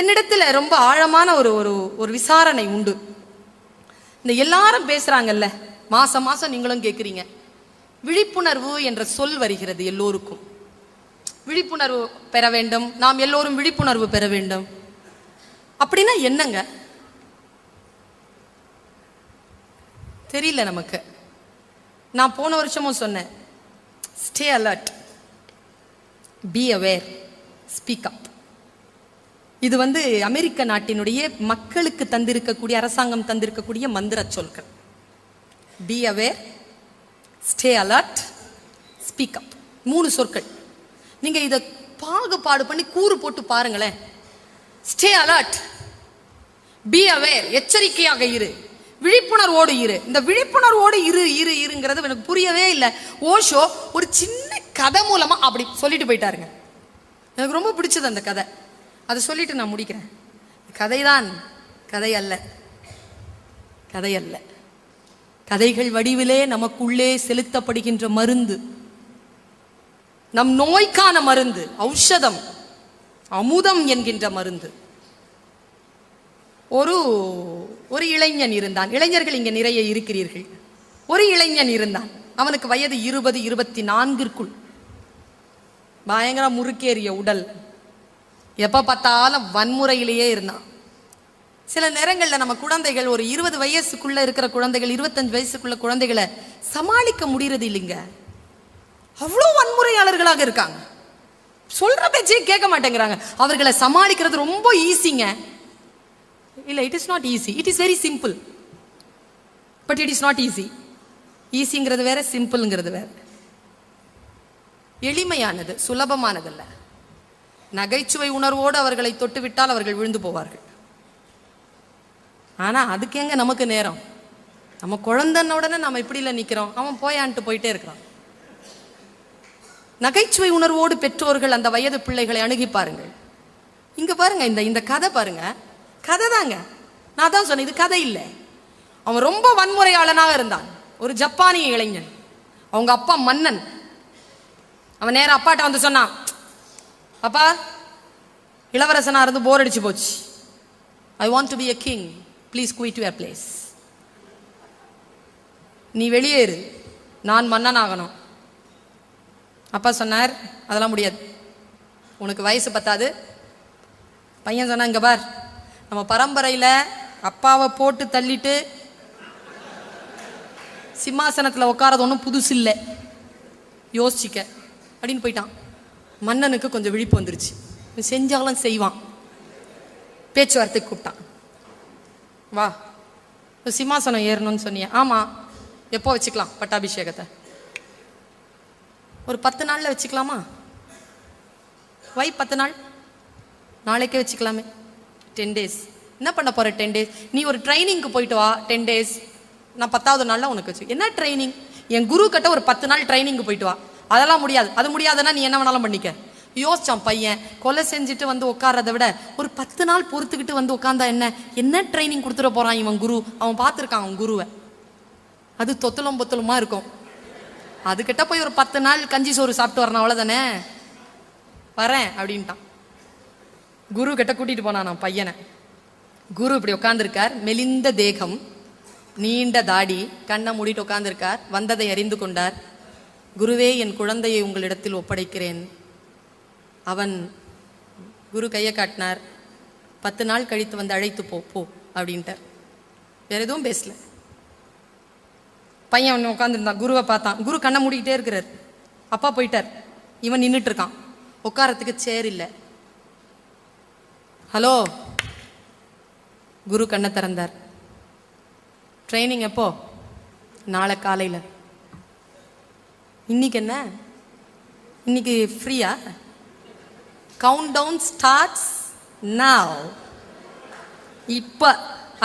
என்னிடத்துல ரொம்ப ஆழமான ஒரு ஒரு ஒரு விசாரணை உண்டு. இந்த எல்லாரும் பேசுறாங்கல்ல, மாசம் மாசம் நீங்களும் கேட்குறீங்க, விழிப்புணர்வு என்ற சொல் வருகிறது எல்லோருக்கும். விழிப்புணர்வு பெற வேண்டும், நாம் எல்லோரும் விழிப்புணர்வு பெற வேண்டும். அப்படின்னா என்னங்க தெரியல நமக்கு. நான் போன வருஷமும் சொன்னேன், stay alert, be aware, speak up. இது அமெரிக்க நாட்டினுடைய மக்களுக்கு தந்திருக்கக்கூடிய, அரசாங்கம் தந்திருக்கக்கூடிய மந்திர சொற்கள். Be aware, stay alert, speak up. 3 சொற்கள். நீங்க இதை பாகுபாடு பண்ணி கூறு போட்டு பாருங்களேன். ஸ்டே அலர்ட், பி அவேர், எச்சரிக்கையாக இரு, விழிப்புணர்வோடு இரு. இந்த விழிப்புணர்வோடு இரு இரு இருங்கிறது எனக்கு புரியவே இல்லை. ஓஷோ ஒரு சின்ன கதை மூலமா அப்படி சொல்லிட்டு போயிட்டாருங்க. எனக்கு ரொம்ப பிடிச்சது அந்த கதை. அதை சொல்லிட்டு நான் முடிக்கிறேன். கதைதான், கதை அல்ல, கதை அல்ல. கதைகள் வடிவிலே நமக்குள்ளே செலுத்தப்படுகின்ற மருந்து, நம் நோய்க்கான மருந்து, ஔஷதம், அமுதம் என்கின்ற மருந்து. ஒரு இளைஞன் இருந்தான். இளைஞர்கள் இங்க நிறைய இருக்கிறீர்கள். ஒரு இளைஞன் இருந்தான். அவனுக்கு வயது 20-24 பயங்கர முறுக்கேறிய உடல். எப்ப பார்த்தாலும் வன்முறையிலேயே இருந்தான். சில நேரங்களில் நம்ம குழந்தைகள், ஒரு 20 வயசுக்குள்ள இருக்கிற குழந்தைகள், 25 வயசுக்குள்ள குழந்தைகளை சமாளிக்க முடியறது இல்லைங்க. அவ்வளோ வன்முறையாளர்களாக இருக்காங்க. சொல்ற பேச்சே கேட்க மாட்டேங்கிறாங்க. அவர்களை சமாளிக்கிறது ரொம்ப ஈஸிங்க. இல்ல, it is not easy. It is very simple, but it is not easy. ஈஸிங்கிறது வேற, சிம்பிள்ங்கிறது வேற. எளிமையானது, சுலபமானதல்ல. நகைச்சுவை உணர்வோடு அவர்களை தொட்டுவிட்டால் அவர்கள் விழுந்து போவார்கள். ஆனா அதுக்கு எங்க நமக்கு நேரம்? நம்ம குழந்தைன்ன உடனே நம்ம இப்படி இல்லை நிக்கிறோம், அவன் போயான்ட்டு போயிட்டே இருக்கிறான். நகைச்சுவை உணர்வோடு பெற்றோர்கள் அந்த வயது பிள்ளைகளை அணுகி பாருங்கள். இங்க பாருங்க, இந்த கதை பாருங்க, கதை தாங்க. நான் தான் சொன்னேன், இது கதை இல்லை. அவன் ரொம்ப வன்முறையாளனாக இருந்தான். ஒரு ஜப்பானிய இளைஞன், அவங்க அப்பா மன்னன். அவன் நேரம் அப்பாட்ட வந்து சொன்னான், அப்பா, இளவரசனா இருந்து போர் அடிச்சு போச்சு. I want to be a king, please quit your place. நீ வெளியேறு, நான் மன்னன் ஆகணும். அப்பா சொன்னார், அதெல்லாம் முடியாது, உனக்கு வயசு பத்தாது. பையன் சொன்னா, இங்க பார், நம்ம பரம்பரையில அப்பாவை போட்டு தள்ளிட்டு சிம்மாசனத்தில் உட்காரது ஒன்றும் புதுசு இல்லை, யோசிச்சிக்க அப்படின்னு போயிட்டான். மன்னனுக்கு கொஞ்சம் விழிப்பு வந்துருச்சு. செஞ்சாலும் செய்வான். பேச்சுவார்த்தைக்கு கூப்பிட்டான். வா, சிம்மாசனம் ஏறணும்னு சொன்னிய? ஆமா. எப்போ வச்சுக்கலாம் பட்டாபிஷேகத்தை? ஒரு 10 நாள்ல வச்சுக்கலாமா? 10 நாள், நாளைக்கே வச்சுக்கலாமே. 10 days. என்ன பண்ண போற 10 days? நீ ஒரு ட்ரைனிங்க்கு போயிட்டு வா 10 days. நான் 10வது நாள்ல உனக்கு வச்சு. என்ன ட்ரைனிங்? என் குரு கிட்ட ஒரு 10 நாள் ட்ரைனிங்க்கு போயிட்டு வா. அதெல்லாம் முடியாது. அது முடியாதுன்னா நீ என்ன வேணாலும் பண்ணிக்க. யோசிச்சான் பையன். கொலை செஞ்சுட்டு உட்கார்றதை விட ஒரு 10 நாள் பொறுத்துக்கிட்டு உட்கார்ந்தா என்ன ட்ரைனிங் கொடுத்துட போறான் இவன் குரு. அவன் பார்த்துருக்கான் அவன் குருவை. அது தொத்தலும் பொத்தலுமா இருக்கும். அதுக்கிட்ட போய் ஒரு 10 நாள் கஞ்சி சோறு சாப்பிட்டு வரணும், அவ்வளவுதானே. வரேன் அப்படின்ட்டான். குரு கிட்ட கூட்டிட்டு போனான் நான் பையனை. குரு இப்படி உட்கார்ந்துருக்கார், மெலிந்த தேகம், நீண்ட தாடி, கண்ணை மூடிட்டு உட்கார்ந்துருக்கார். வந்ததை அறிந்து கொண்டார். குருவே, என் குழந்தையை உங்களிடத்தில் ஒப்படைக்கிறேன். அவன் குரு கையை காட்டினார். 10 நாள் கழித்து அழைத்து போ அப்படின்ட்டார். வேற எதுவும் பேசல. பையன் உட்காந்துருந்தான். குருவை பார்த்தான். குரு கண்ணை மூடிக்கிட்டே இருக்கிறார். அப்பா போயிட்டார். இவன் நின்றுட்டு இருக்கான். உட்காரத்துக்கு சேர் இல்லை. ஹலோ. குரு கண்ணை திறந்தார். ட்ரைனிங் எப்போ? நாளை காலையில். இன்னைக்கு என்ன? இன்னைக்கு ஃப்ரீயா? Count down starts now. இப்போ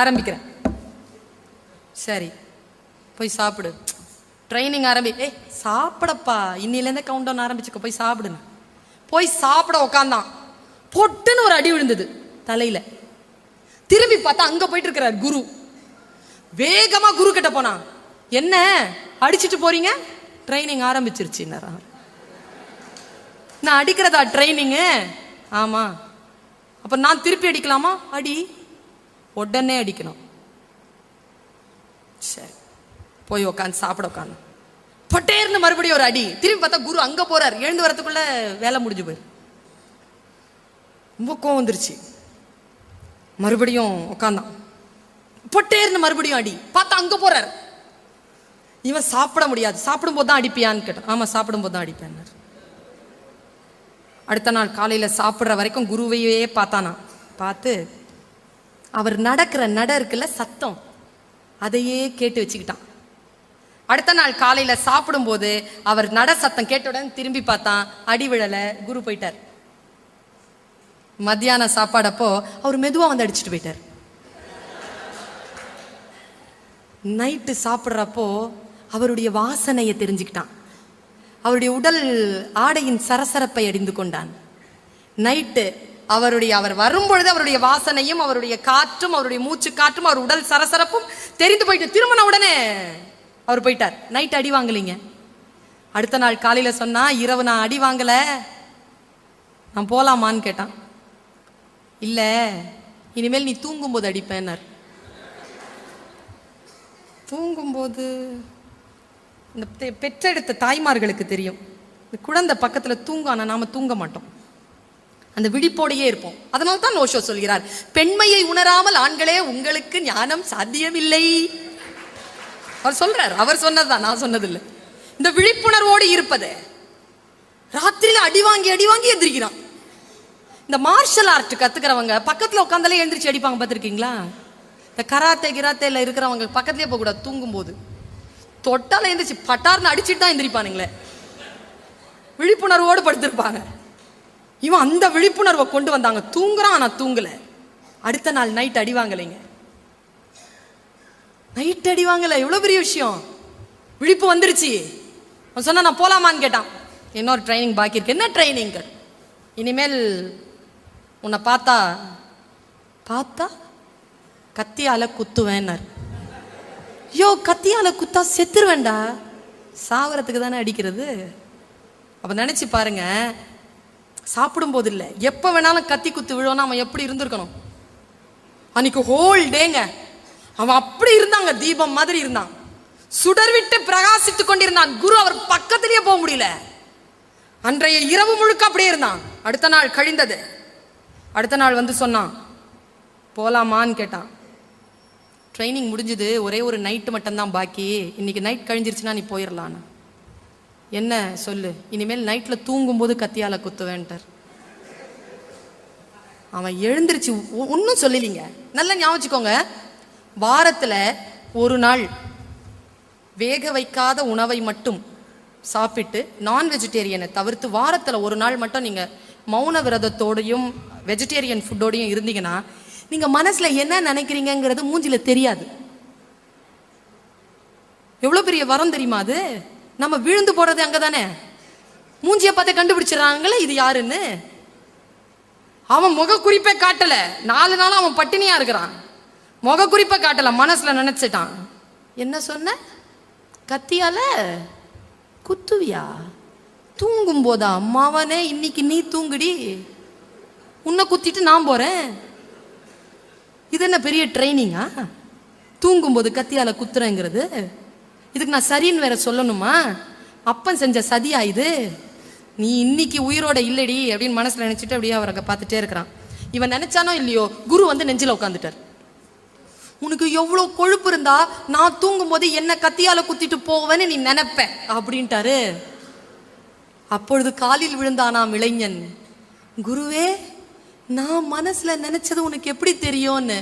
ஆரம்பிக்கிறேன். சரி, போய் சாப்பிடு. ட்ரைனிங் சாப்பிடப்பா, இன்னிலேருந்தே கவுண்ட் டவுன் ஆரம்பிச்சுக்க, போய் சாப்பிடுங்க. போய் சாப்பிட உக்காந்தான். பொட்டுன்னு ஒரு அடி விழுந்தது தலையில. திரும்பி பார்த்தா அங்க போயிட்டு இருக்கிறார் குரு. வேகமா குரு கிட்ட போனான். என்ன அடிச்சுட்டு போறீங்க? ட்ரைனிங் ஆரம்பிச்சிருச்சு. நான் அடிக்கிறதா ட்ரைனிங்? ஆமா. அப்ப நான் திருப்பி அடிக்கலாமா? அடி, உடனே அடிக்கணும். சரி, போய் உட்காந்து சாப்பிட உட்காந்து பட்டேர்னு மறுபடியும் ஒரு அடி. திரும்பி பார்த்தா குரு அங்க போறார். எழுந்து வரத்துக்குள்ள வேலை முடிஞ்சு போயிரு. ரொம்ப கோவம் வந்துருச்சு. மறுபடியும் உட்காந்தான். பட்டேர்னு மறுபடியும் அடி. பார்த்தா அங்க போறார். இவன் சாப்பிட முடியாது. சாப்பிடும் போது தான் அடிப்பியான்னு கேட்டான். ஆமா, சாப்பிடும் போது தான் அடிப்பேன். அடுத்த நாள் காலையில சாப்பிட்ற வரைக்கும் குருவையே பார்த்தானா. பார்த்து அவர் நடக்கிற நட இருக்குல்ல, சத்தம், அதையே கேட்டு வச்சுக்கிட்டான். அடுத்த நாள் காலையில சாப்பிடும் போது அவர் நட சத்தம் கேட்டவுடன் திரும்பி பார்த்தான். அடி விழல, குரு போயிட்டார். மத்தியான சாப்பாடப்போ அவர் மெதுவா வந்து அடிச்சுட்டு போயிட்டார். நைட்டு சாப்பிட்றப்போ அவருடைய வாசனையை தெரிஞ்சுக்கிட்டான். அவருடைய உடல் ஆடையின் சரசரப்பை அறிந்து கொண்டான். நைட்டு அவர் வரும்பொழுது அவருடைய வாசனையும் அவருடைய காற்றும் அவருடைய மூச்சு காற்றும் அவர் உடல் சரசரப்பும் தெரிந்து போயிட்டு திரும்பின உடனே அவர் போயிட்டார். நைட் அடி வாங்கலீங்க. அடுத்த நாள் காலையில சொன்னா, இரவு நான் அடி வாங்கல, நான் போலாமான்னு கேட்டான். இல்ல, இனிமேல் நீ தூங்கும்போது அடிப்பேன்னார். தூங்கும்போது இந்த பெற்றெடுத்த தாய்மார்களுக்கு தெரியும், இந்த குழந்தை பக்கத்துல தூங்கானா நாம தூங்க மாட்டோம், அந்த விழிப்போடையே இருப்போம். அதனால தான் ஓஷோ சொல்கிறார், பெண்மையை உணராமல் ஆண்களே உங்களுக்கு ஞானம் சாத்தியமில்லை. அவர் சொல்றார், அவர் சொன்னதுதான், நான் சொன்னதில்லை. இந்த விழிப்புணர்வோடு இருப்பது. ராத்திரியில அடி வாங்கி எந்திரிக்கிறான். இந்த மார்ஷல் ஆர்ட் கத்துக்கிறவங்க பக்கத்துல உட்காந்தாலே எந்திரிச்சு அடிப்பாங்க, பார்த்திருக்கீங்களா? இந்த கிராத்தேல இருக்கிறவங்க பக்கத்துலயே போக கூடாது. தூங்கும் போது தொட்டால எந்திரிச்சு பட்டார்னு அடிச்சுட்டு தான் எந்திரிப்பானுங்களே. விழிப்புணர்வோடு படுத்திருப்பாங்க. இவன் அந்த விழிப்புணர்வை கொண்டு வந்தாங்க. தூங்குறான், ஆனா தூங்கல. அடுத்த நாள் நைட் அடி வாங்கலைங்க. நைட் அடி வாங்கல, எவ்வளவு பெரிய விஷயம். விழிப்பு வந்துருச்சு. அவன் சொன்னா, நான் போலாமான்னு கேட்டான். இன்னொரு ட்ரைனிங் பாக்கி இருக்கு. என்ன ட்ரைனிங்? இனிமேல் உன்னை பார்த்தா கத்தியால குத்துவேன்னார். யோ, கத்தியால குத்தா செத்துருவேண்டா, சாவரத்துக்கு தானே அடிக்கிறது. அப்ப நினைச்சு பாருங்க, சாப்பிடும் போது இல்ல, எப்ப வேணாலும் கத்தி குத்து விழுவோம்னா அவன் எப்படி இருந்திருக்கணும்? அன்னைக்கு ஹோல் டேங்க அவன் அப்படி இருந்தாங்க, தீபம் மாதிரி இருந்தான், சுடர் விட்டு பிரகாசித்துக் கொண்டிருந்தான். குரு அவர் பக்கத்திலேயே போக முடியல. அன்றைய இரவு முழுக்க அப்படியே இருந்தான். அடுத்த நாள் கழிந்தது. அடுத்த நாள் வந்து சொன்னான், போலாமான்னு கேட்டான். ட்ரைனிங் முடிஞ்சது, ஒரே ஒரு நைட்டு மட்டும்தான் பாக்கி, இன்னைக்கு நைட் கழிஞ்சிருச்சுன்னா நீ போயிடலான்னு. என்ன சொல்லு? இனிமேல் நைட்ல தூங்கும் போது கத்தியால குத்துவேன்ட்டார். அவன் எழுந்திருச்சு ஒன்னும் சொல்லலீங்க. நல்லா ஞாபகம், வாரத்துல ஒரு நாள் வேக வைக்காத உணவை மட்டும் சாப்பிட்டு நான் வெஜிடேரியனை தவிர்த்து வாரத்துல ஒரு நாள் மட்டும் நீங்க மௌன விரதத்தோடையும் வெஜிடேரியன் ஃபுட்டோடையும் இருந்தீங்கன்னா நீங்க மனசுல என்ன நினைக்கிறீங்கிறது மூஞ்சில தெரியாது. எவ்வளவு பெரிய வரம் தெரியுமா அது? நம்ம விழுந்து போறது அங்கதானே. மூஞ்சிய பார்த்து கண்டுபிடிச்சிடறாங்களே இது யாருன்னு. அவன் முக குறிப்பை காட்டல, 4 நாள் அவன் பட்டினியா இருக்கிறான். முக குறிப்பை காட்டல, மனசுல நினைச்சிட்டான். என்ன சொன்ன? கத்தியால குத்துவியா? தூங்கும் போதா? அம்மாவனே, இன்னைக்கு நீ தூங்குடி, உன்னை குத்திட்டு நான் போறேன். இது என்ன பெரிய ட்ரைனிங்கா? தூங்கும் போது கத்தியால குத்துறேங்கிறது. இதுக்கு நான் சரின்னு வேற சொல்லணுமா? அப்பன் செஞ்ச சதியா இது? நீ இன்னைக்கு உயிரோட இல்லடி அப்படின்னு மனசுல நினைச்சிட்டு அப்படியே அவரை பார்த்துட்டே இருக்கிறான். இவன் நினைச்சானோ இல்லையோ, குரு வந்து நெஞ்சில உட்காந்துட்டார். உனக்கு எவ்வளவு கொழுப்பு இருந்தா நான் தூங்கும் போது என்ன கத்தியால குத்திட்டு போவேன்னு நீ நினைப்ப அப்படின்ட்டாரு. அப்பொழுது காலில் விழுந்தானாம் இளைஞன். குருவே, நான் மனசுல நினைச்சது உனக்கு எப்படி தெரியும்னு.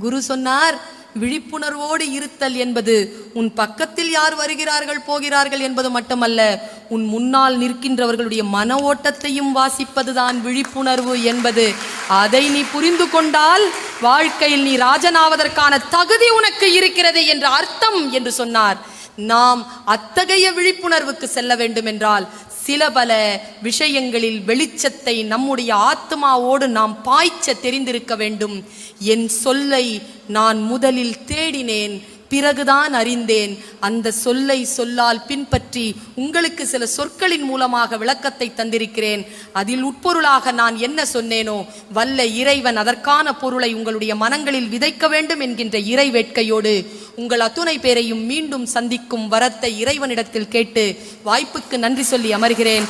குரு சொன்னார், விழிப்புணர்வோடு இருத்தல் என்பது உன் பக்கத்தில் யார் வருகிறார்கள் போகிறார்கள் என்பது மட்டுமல்ல, உன் முன்னால் நிற்கின்றவர்களுடைய மன ஓட்டத்தையும் வாசிப்பதுதான் விழிப்புணர்வு என்பது. அதை நீ புரிந்து கொண்டால் வாழ்க்கையில் நீ ராஜனாவதற்கான தகுதி உனக்கு இருக்கிறது என்ற அர்த்தம் என்று சொன்னார். நாம் அத்தகைய விழிப்புணர்வுக்கு செல்ல வேண்டும் என்றால் சில பல விஷயங்களில் வெளிச்சத்தை நம்முடைய ஆத்மாவோடு நாம் பாய்ச்ச தெரிந்திருக்க வேண்டும். என் சொல்லை நான் முதலில் தேடினேன், பிறகுதான் அறிந்தேன். அந்த சொல்லை சொல்லால் பின்பற்றி உங்களுக்கு சில சொற்களின் மூலமாக விளக்கத்தை தந்திருக்கிறேன். அதில் உட்பொருளாக நான் என்ன சொன்னேனோ, வல்ல இறைவன் அதற்கான பொருளை உங்களுடைய மனங்களில் விதைக்க வேண்டும் என்கின்ற இறை வேட்கையோடு உங்கள் அத்துணை பேரையும் மீண்டும் சந்திக்கும் வரத்தை இறைவனிடத்தில் கேட்டு வாய்ப்புக்கு நன்றி சொல்லி அமர்கிறேன்.